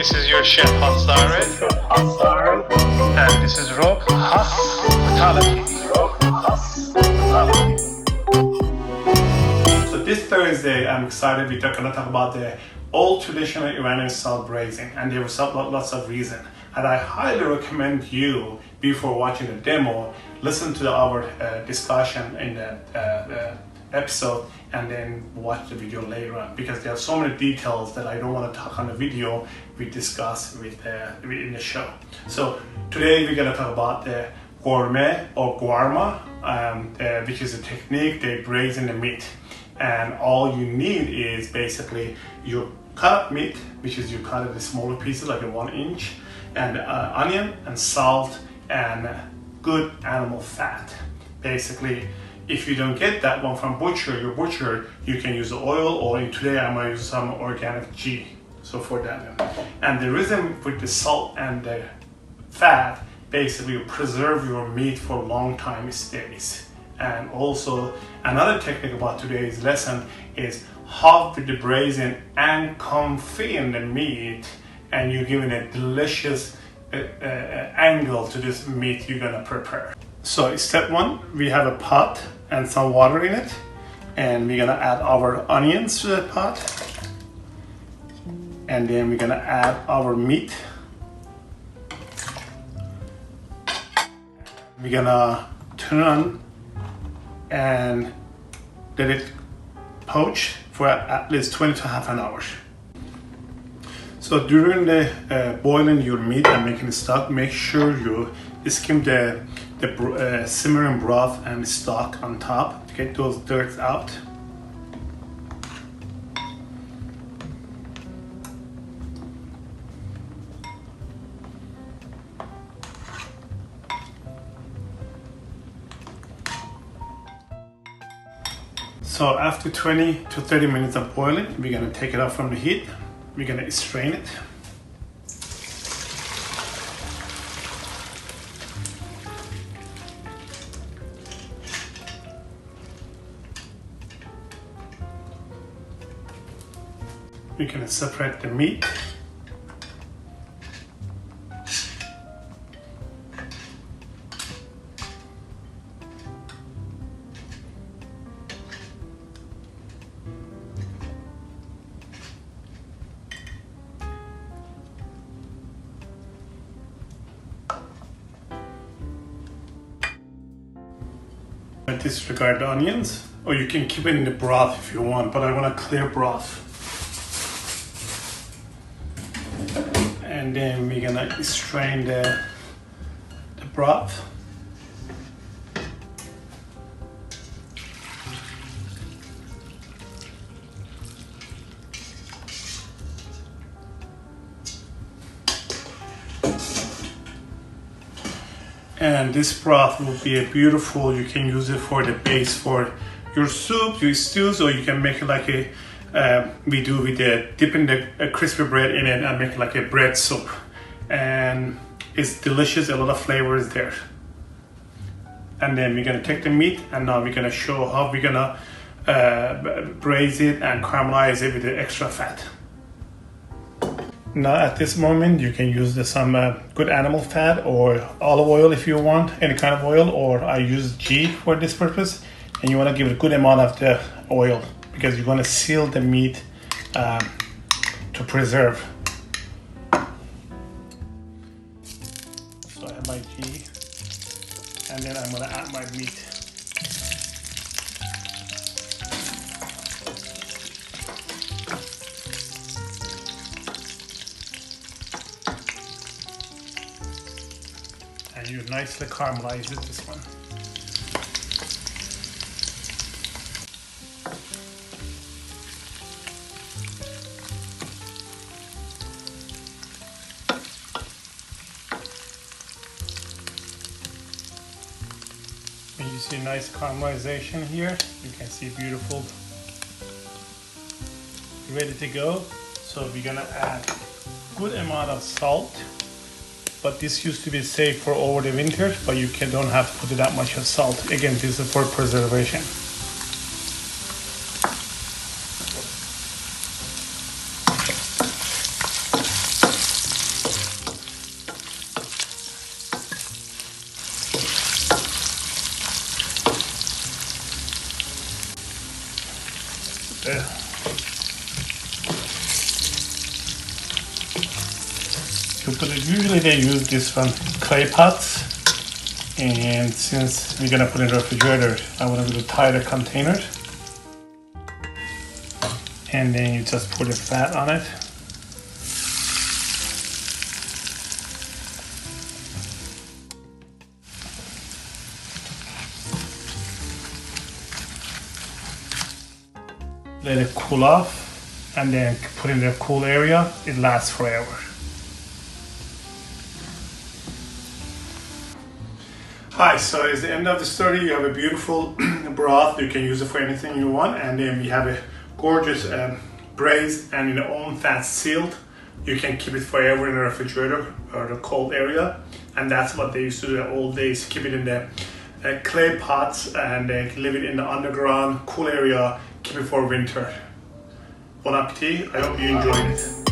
This is your chef Zare, and this is Roqe Hoss-pitality. So this Thursday, I'm excited. We're going to talk about the old traditional Iranian style braising, and there was lots of reasons. And I highly recommend you, before watching the demo, listen to our discussion in the episode and then watch the video later on, because there are so many details that I don't want to talk on the video we discuss in the show. So today we're going to talk about the gourmet or guarma, which is a technique they braise in the meat. And all you need is basically your cut up meat, which is you cut it in smaller pieces like a 1 inch, and onion and salt and good animal fat. Basically, if you don't get that one from your butcher, you can use the oil, or today I'm going to use some organic ghee. So for that, and the reason with the salt and the fat, basically you preserve your meat for a long time stays. And also another technique about today's lesson is how with the braising and confit the meat, and you're giving a delicious angle to this meat you're gonna prepare. So step one, we have a pot and some water in it, and we're gonna add our onions to the pot, and then we're gonna add our meat. We're gonna turn it on and let it poach for at least 20 to half an hour. So during the boiling your meat and making the stock, make sure you skim the simmering broth and stock on top to get those dirt out. So after 20 to 30 minutes of boiling, we're gonna take it off from the heat. We're gonna strain it. We're gonna separate the meat. Disregard the onions, or you can keep it in the broth if you want, but I want a clear broth. And then we're gonna strain the broth. And this broth will be a beautiful, you can use it for the base for your soup, your stews, or you can make it like we do with dipping the crispy bread in it and make it like a bread soup. And it's delicious, a lot of flavors there. And then we're gonna take the meat, and now we're gonna show how we're gonna braise it and caramelize it with the extra fat. Now at this moment you can use some good animal fat or olive oil if you want, any kind of oil, or I use ghee for this purpose. And you want to give it a good amount of the oil because you're going to seal the meat to preserve. So I have my ghee, and then I'm going to add my meat. And you nicely caramelize it, this one. And you see nice caramelization here. You can see beautiful, ready to go. So we're gonna add good amount of salt. But this used to be safe for over the winter, but you don't have to put that much of salt. Again, this is for preservation. put it. Usually they use this one, clay pots. And since we're gonna put it in the refrigerator, I want to tie the container. And then you just put the fat on it. Let it cool off and then put it in the cool area. It lasts forever. Hi, so it's the end of the story. You have a beautiful broth. You can use it for anything you want. And then we have a gorgeous braise and in the own fat sealed. You can keep it forever in the refrigerator or the cold area. And that's what they used to do in the old days. Keep it in the clay pots and leave it in the underground cool area. Keep it for winter. Bon appetit. I hope you enjoyed it.